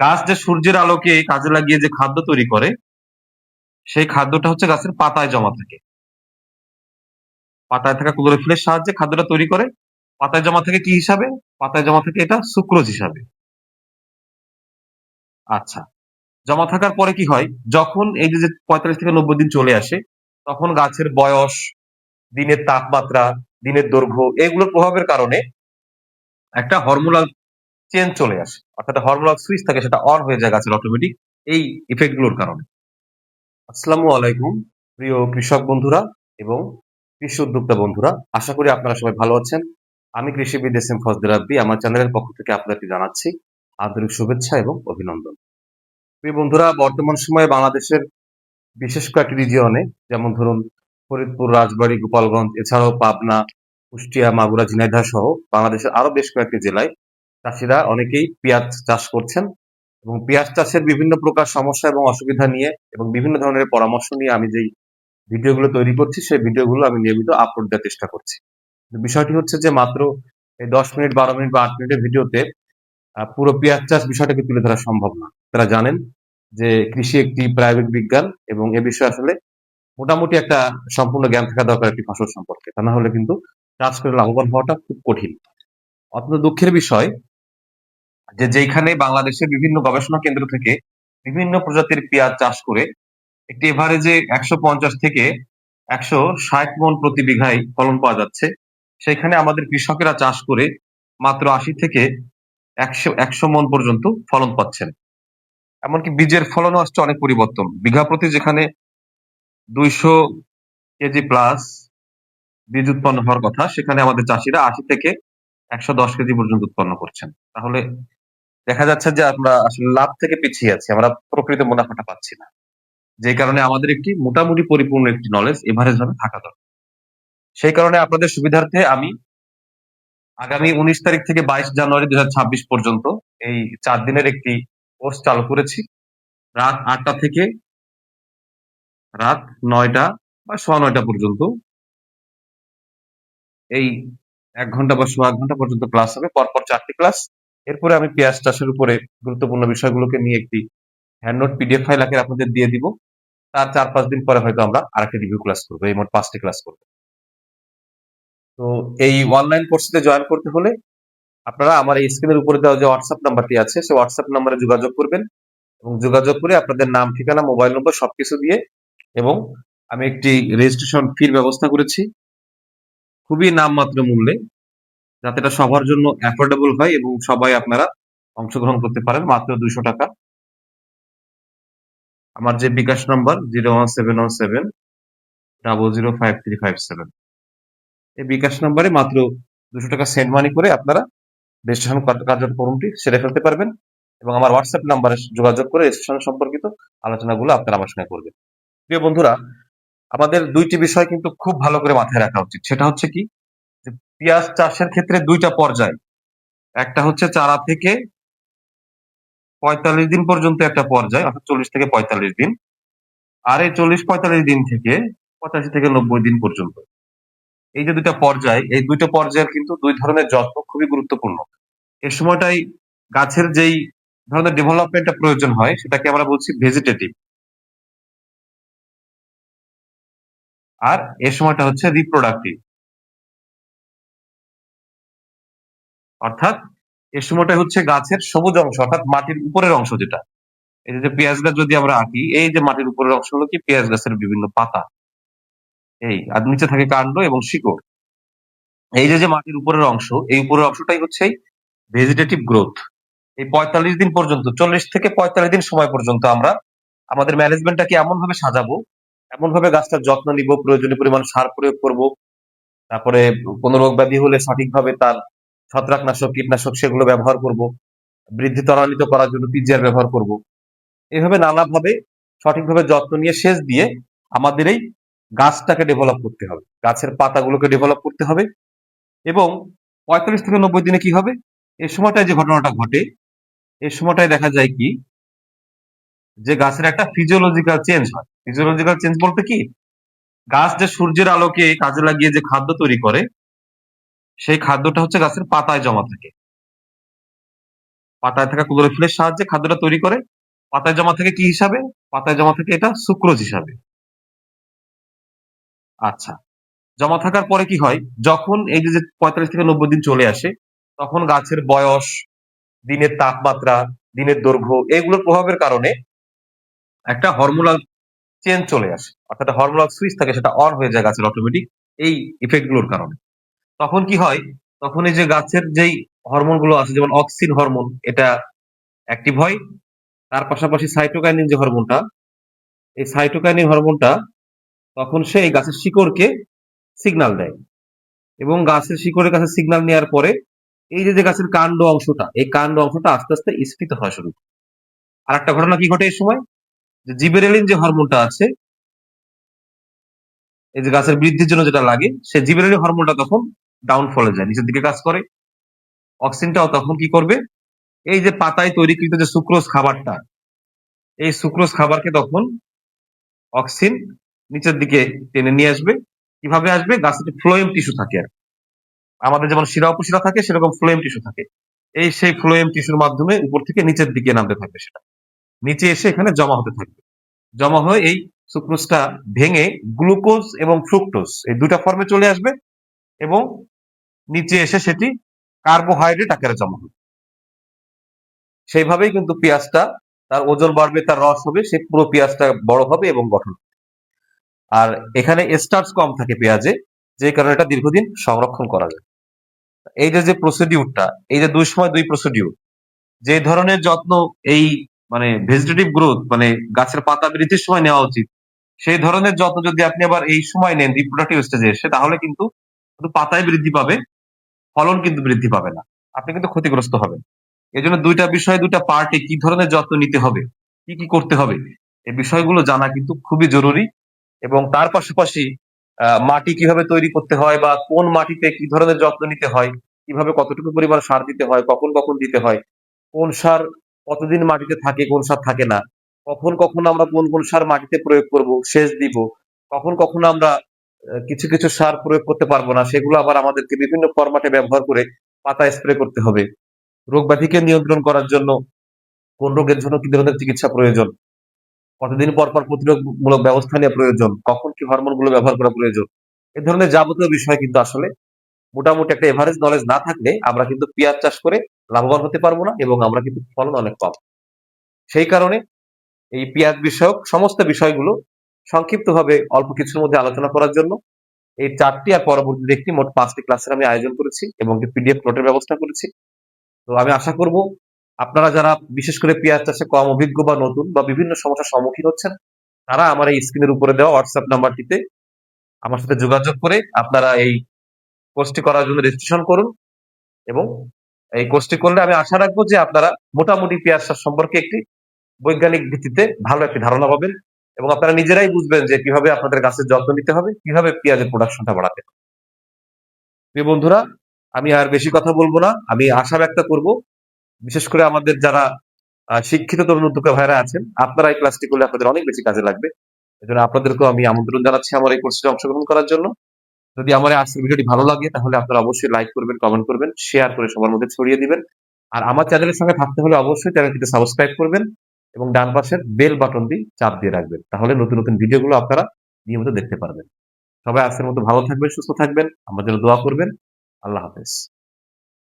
গাছ যে সূর্যের আলোকে কাজে লাগিয়ে যে খাদ্য তৈরি করে, সেই খাদ্যটা হচ্ছে গাছের পাতায় জমা থাকে। পাতায় থাকা ক্লোরোফিলের সাহায্যে খাদ্যটা তৈরি করে। পাতায় জমা থাকে কি হিসাবে? পাতায় জমা থাকে এটা সুক্রোজ হিসাবে। আচ্ছা, জমা থাকার পরে কি হয়? যখন এই যে ৪৫ থেকে ৯০ দিন চলে আসে, তখন গাছের বয়স, দিনের তাপমাত্রা, দিনের দৈর্ঘ্য এগুলোর প্রভাবের কারণে একটা হরমোনাল চেঞ্জ চলে আসে। অর্থাৎ একটা হরমোনাল সুইচ থাকে সেটা অন হয়ে যায় গাছের অটোমেটিক এই ইফেক্ট গুলোর কারণে। আসসালামু আলাইকুম প্রিয় কৃষক বন্ধুরা এবং কৃষি উদ্যোক্তা বন্ধুরা। আশা করি আপনারা সবাই ভালো আছেন। আমি কৃষিবিদ এস এম ফজলে রাব্বি। আমার চ্যানেলের পক্ষ থেকে আপনাদেরকে জানাচ্ছি আন্তরিক শুভেচ্ছা এবং অভিনন্দন। প্রিয় বন্ধুরা, বর্তমান সময়ে বাংলাদেশের বিশেষ কয়েকটি রিজিয়নে, যেমন ধরুন ফরিদপুর, রাজবাড়ী, গোপালগঞ্জ, এছাড়াও পাবনা, কুষ্টিয়া, মাগুরা, ঝিনাইদহ সহ বাংলাদেশের আরো বেশ কয়েকটি জেলায় চাষিরা অনেকেই পেঁয়াজ চাষ করছেন এবং পেঁয়াজ চাষের বিভিন্ন প্রকার সমস্যা এবং অসুবিধা নিয়ে এবং বিভিন্ন ধরনের পরামর্শ নিয়ে আমি যেই ভিডিওগুলো তৈরি করছি সেই ভিডিওগুলো আমি নিয়মিত আপলোড দেওয়ার চেষ্টা করছি। বিষয়টি হচ্ছে যে মাত্র এই ১০ মিনিট, ১২ মিনিট বা ৮ মিনিটের ভিডিওতে পুরো পেঁয়াজ চাষ বিষয়টাকে তুলে ধরা সম্ভব না। তারা জানেন যে কৃষি একটি প্রায়োগিক বিজ্ঞান এবং এ বিষয়ে আসলে মোটামুটি একটা সম্পূর্ণ জ্ঞান থাকা দরকার একটি ফসল সম্পর্কে। তা না হলে কিন্তু চাষ করে লাভবান হওয়াটা খুব কঠিন। অত্যন্ত দুঃখের বিষয় যে যেইখানে বাংলাদেশের বিভিন্ন গবেষণা কেন্দ্র থেকে বিভিন্ন প্রজাতির পেঁয়াজ চাষ করে একটি এভারেজে ১৫০ থেকে ১৬০ মন প্রতি বিঘায় ফলন পাওয়া যাচ্ছে, সেখানে আমাদের কৃষকেরা চাষ করে মাত্র ৮০ থেকে ১০০ মন পর্যন্ত ফলন পাচ্ছেন। এমনকি বীজের ফলনও আসছে অনেক পরিবর্তন। বিঘা প্রতি যেখানে ২০০ কেজি প্লাস বীজ উৎপন্ন হওয়ার কথা, সেখানে আমাদের চাষিরা ৮০ থেকে ১১০ কেজি পর্যন্ত উৎপন্ন করছেন। তাহলে দেখা যাচ্ছে যে আমরা আসলে লাভ থেকে পিছিয়ে আছি। আমরা প্রকৃত মুনাফাটা পাচ্ছি না। যে কারণে আমাদের একটি মোটামুটি পরিপূর্ণ একটি নলেজ এভারেজ ভাবে থাকা দরকার। সেই কারণে আপনাদের সুবিধার্থে আমি আগামী ১৯ তারিখ থেকে ২২ জানুয়ারি ২০২৬ পর্যন্ত এই ৪ দিনের একটি কোর্স চালু করেছি। রাত ৮টা থেকে রাত ৯টা বা সোয়া ৯টা পর্যন্ত এই ১ ঘন্টা বা সোয়া ১ ঘন্টা পর্যন্ত ক্লাস হবে। পরপর ৪ টি ক্লাস। এরপরে আমি পেঁয়াজ চাষের উপরে গুরুত্বপূর্ণ বিষয়গুলোকে নিয়ে একটি হ্যান্ড নোট পিডিএফ ফাইল আকারে আপনাদের দিয়ে দিব। তার ৪-৫ দিন পরে হয়তো আমরা আরেকটা রিভিউ ক্লাস করব। এই মোট ৫ টি ক্লাস করব। তো এই অনলাইন কোর্সটিতে জয়েন করতে হলে আপনারা আমার এই স্ক্রিনের উপরে দেওয়া যে হোয়াটসঅ্যাপ নাম্বারটি আছে, সেই হোয়াটসঅ্যাপ নাম্বারে যোগাযোগ করবেন এবং যোগাযোগ করে আপনাদের নাম, ঠিকানা, মোবাইল নম্বর সবকিছু দিয়ে এবং আমি একটি রেজিস্ট্রেশন ফির ব্যবস্থা করেছি খুবই নামমাত্র মূল্যে, যাতে এটা সবার জন্য অ্যাফোর্ডেবল হয় এবং সবাই আপনারা অংশগ্রহণ করতে পারেন মাত্র ২০০ টাকা। আমার যে বিকাশ নাম্বার 01717005357, এই বিকাশ নাম্বারে মাত্র ২০০ টাকা সেন্ড মানি করে আপনারা রেজিস্ট্রেশন কার্যক্রমটি সেরে ফেলতে পারবেন এবং আমার হোয়াটসঅ্যাপ নাম্বারে যোগাযোগ করে রেজিস্ট্রেশন সম্পর্কিত আলোচনাগুলো আপনারা আমার সঙ্গে করবেন। প্রিয় বন্ধুরা, আমাদের ২ টি বিষয় কিন্তু খুব ভালো করে মাথায় রাখা উচিত। সেটা হচ্ছে কি? যে পেঁয়াজ চাষের ক্ষেত্রে ২ টা পর্যায়। একটা হচ্ছে চারা থেকে ৪৫ দিন পর্যন্ত একটা পর্যায়, অর্থাৎ ৪০ থেকে ৪৫ দিন। আর এই ৪০-৪৫ দিন থেকে ৮৫ থেকে ৯০ দিন পর্যন্ত। এই যে ২ টা পর্যায়, এই ২ টা পর্যায়ের কিন্তু ২ ধরনের যত্ন খুবই গুরুত্বপূর্ণ। এই সময়টাই গাছের যেই ধরনের ডেভেলপমেন্টটা প্রয়োজন হয় সেটাকে আমরা বলছি ভেজিটেটিভ। আর এ সময়টা হচ্ছে রিপ্রোডাক্টিভ। অর্থাৎ এ সময়টা হচ্ছে গাছের সবুজ অংশ, অর্থাৎ মাটির উপরের অংশ যেটা। এই যে পেঁয়াজ গাছ যদি আমরা আঁকি, এই যে মাটির উপরের অংশ হলো কি পেঁয়াজ গাছের বিভিন্ন পাতা। এই আর নিচে থাকে কাণ্ড এবং শিকড়। এই যে মাটির উপরের অংশ, এই উপরের অংশটাই হচ্ছে ভেজিটেটিভ গ্রোথ। এই ৪৫ দিন পর্যন্ত, ৪০ থেকে ৪৫ দিন সময় পর্যন্ত আমরা আমাদের ম্যানেজমেন্টটাকে এমন ভাবে সাজাবো, এমন ভাবে গাছটার যত্ন নিব, প্রয়োজনীয় পরিমাণ সার প্রয়োগ করব। তারপরে কোনো রোগ ব্যাধি হলে সঠিকভাবে তার ছত্রাকনাশক, কীটনাশক সেগুলো ব্যবহার করব। বৃদ্ধি ত্বরান্বিত করার জন্য পিজিআর ব্যবহার করব। এভাবে নানাভাবে সঠিকভাবে যত্ন নিয়ে সেচ দিয়ে আমাদের এই গাছটাকে ডেভেলপ করতে হবে। গাছের পাতাগুলোকে ডেভেলপ করতে হবে এবং ৪৫ থেকে ৯০ দিনে কি হবে? এই সময়টায় যে ঘটনাটা ঘটে, এই সময়টায় দেখা যায় কি যে গাছের একটা ফিজিওলজিক্যাল চেঞ্জ হয়। ফিজিওলজিক্যাল চেঞ্জ বলতে কি? গাছ যে সূর্যের আলোকে কাজে লাগিয়ে যে খাদ্য তৈরি করে, সেই খাদ্যটা হচ্ছে গাছের পাতায় জমা থাকে। পাতায় থাকা ক্লোরোফিলের সাহায্যে খাদ্যটা তৈরি করে। পাতায় জমা থাকে কি হিসাবে? পাতায় জমা থাকে এটা সুক্রোজ হিসাবে। আচ্ছা, জমা থাকার পরে কি হয়? যখন এই যে ৪৫ থেকে ৯০ দিন চলে আসে, তখন গাছের বয়স, দিনের তাপমাত্রা, দিনের দৈর্ঘ্য এগুলোর প্রভাবের কারণে একটা হরমোনাল চেঞ্জ চলে আসে। অর্থাৎ একটা হরমোনাল সুইচ থাকে সেটা অন হয়ে যায় গাছের অটোমেটিক এই ইফেক্ট গুলোর কারণে। তখন কি হয়? তখন এই যে গাছের যেই হরমোন গুলো আছে যেমন অক্সিন হরমোন এটা অ্যাক্টিভ হয়। তার পাশাপাশি সাইটোকাইনিন যে হরমোনটা, এই সাইটোকাইনিন হরমোনটা তখন সে এই গাছের শিকড়কে সিগন্যাল দেয় এবং গাছের শিকড়ের কাছে সিগন্যাল নেওয়ার পরে এই যে গাছের কাণ্ড অংশটা, এই কাণ্ড অংশটা আস্তে, আস্তে স্ফীত হওয়া শুরু করে। আরেকটা ঘটনা কি ঘটে এই সময়? যে জিবেরেলিন যে হরমোনটা আছে, এই যে গাছের বৃদ্ধির জন্য যেটা লাগে, সে জিবেরেলিন হরমোনটা তখন ডাউনফলে যায়, নিচের দিকে কাজ করে। অক্সিনটাও তখন কি করবে? এই যে পাতায় তৈরিকৃত যে সুক্রোজ খাবারটা, এই সুক্রোজ খাবারকে তখন অক্সিন নিচের দিকে টেনে নিয়ে আসবে। কিভাবে আসবে? গাছের যে ফ্লোয়েম টিস্যু থাকে আর আমাদের যেমন শিরা উপশিরা থাকে সেরকম ফ্লোয়েম টিস্যু থাকে। এই সেই ফ্লোয়েম টিস্যুর মাধ্যমে উপর থেকে নিচের দিকে নামতে থাকবে সেটা। নিচে এসে এখানে জমা হতে থাকবে। জমা হয়ে এই সুক্রোজটা ভেঙে গ্লুকোজ এবং ফ্রুক্টোজ এই ২ টা ফর্মে চলে আসবে এবং নিচে এসে সেটি কার্বোহাইড্রেট আকারে জমা হবে। সেইভাবেই কিন্তু পেঁয়াজটা তার ওজন বাড়বে, তার রস হবে, সে পুরো পেঁয়াজটা বড় হবে এবং গঠন। আর এখানে স্টার্চ কম থাকে পেঁয়াজে, যে কারণে এটা দীর্ঘদিন সংরক্ষণ করা যায়। এই যে প্রসিডিউরটা, এই যে ২ সময় ২ প্রসিডিউর, যে ধরনের যত্ন এই মানে ভেজিটেটিভ গ্রোথ মানে গাছের পাতা বৃদ্ধির সময় নেওয়া উচিত, সেই ধরনের যত্ন যদি আপনি আবার এই সময় নেন রিপ্রোডাক্টিভ স্টেজে এসে তাহলে কিন্তু শুধু পাতায় বৃদ্ধি পাবে, ফলন কিন্তু বৃদ্ধি পাবে না। আপনি কিন্তু ক্ষতিগ্রস্ত হবেন। এজন্য ২ টা বিষয় ২ টা পার্টে কি ধরনের যত্ন নিতে হবে, কি করতে হবে, এই বিষয়গুলো জানা কিন্তু খুবই জরুরি এবং তার পাশাপাশি মাটি কিভাবে তৈরি করতে হয় বা কোন মাটিতে কি ধরনের যত্ন নিতে হয়, কিভাবে কতটুকু পরিমাণ সার দিতে হয়, কখন দিতে হয়, কোন সার কতদিন মাটিতে থাকে, কোন সার থাকে না, কখন আমরা কোন সার মাটিতে প্রয়োগ করব, সেচ দিব, কখন আমরা কিছু সার প্রয়োগ করতে পারবো না, সেগুলো আবার আমাদেরকে বিভিন্ন ফরম্যাটে ব্যবহার করে পাতায় স্প্রে করতে হবে। রোগ ব্যাধিকে নিয়ন্ত্রণ করার জন্য কোন রোগের জন্য কি ধরনের চিকিৎসা প্রয়োজন, কতদিন পর প্রতিরোধমূলক ব্যবস্থা নেওয়া প্রয়োজন, কখন কি হরমোন গুলো ব্যবহার করা প্রয়োজন, এ ধরনের যাবতীয় বিষয় কিন্তু আসলে মোটামুটি একটা এভারেজ নলেজ না থাকলে আমরা কিন্তু পেঁয়াজ চাষ করে লাভবান হতে পারবো না এবং আমরা কিন্তু ফলন অনেক কম। সেই কারণে এই পেঁয়াজ বিষয়ক সমস্ত বিষয়গুলো সংক্ষিপ্তভাবে অল্প কিছুর মধ্যে আলোচনা করার জন্য এই ৪টি আর পরবর্তীতে একটি মোট ৫টি ক্লাসের আমি আয়োজন করেছি এবং পিডিএফ নোটের ব্যবস্থা করেছি। তো আমি আশা করব আপনারা যারা বিশেষ করে পেঁয়াজ চাষে কম অভিজ্ঞ বা নতুন বা বিভিন্ন সমস্যার সম্মুখীন হচ্ছেন, তারা আমার এই স্ক্রিনের উপরে দেওয়া হোয়াটসঅ্যাপ নাম্বারটিতে আমার সাথে যোগাযোগ করে আপনারা এই কোর্সটি করার জন্য রেজিস্ট্রেশন করুন এবং এই কোর্সটি করলে আমি আশা রাখবো যে আপনারা মোটামুটি পেঁয়াজ চাষ সম্পর্কে একটি বৈজ্ঞানিক ভিত্তিতে ভালো একটি ধারণা পাবেন এবং আপনারা নিজেরাই বুঝবেন যে কিভাবে আপনাদের গাছের যত্ন নিতে হবে, কিভাবে পেঁয়াজের প্রোডাকশনটা বাড়াতে হবে। প্রিয় বন্ধুরা, আমি আর বেশি কথা বলবো না। আমি আশা ব্যক্ত করব বিশেষ করে আমাদের যারা শিক্ষিত তরুণ উদ্যোক্তা ভাইরা আছেন, আপনারা এই ক্লাসটি করলে আপনাদের অনেক বেশি কাজে লাগবে। এজন্য আপনাদেরকেও আমি আমন্ত্রণ জানাচ্ছি আমার এই কোর্সে অংশগ্রহণ করার জন্য। যদি আমার এই আজকের ভিডিওটি ভালো লাগে তাহলে আপনারা অবশ্যই লাইক করবেন, কমেন্ট করবেন, শেয়ার করে সবার মধ্যে ছড়িয়ে দিবেন। আর আমার চ্যানেলের সঙ্গে থাকতে হলে অবশ্যই চ্যানেলটিতে সাবস্ক্রাইব করবেন এবং ডান পাশের বেল বাটনটি চাপ দিয়ে রাখবেন। তাহলে নতুন ভিডিওগুলো আপনারা নিয়মিত দেখতে পারবেন। সবাই আজকের মতো ভালো থাকবেন, সুস্থ থাকবেন, আমার জন্য দোয়া করবেন। আল্লাহ হাফেজ।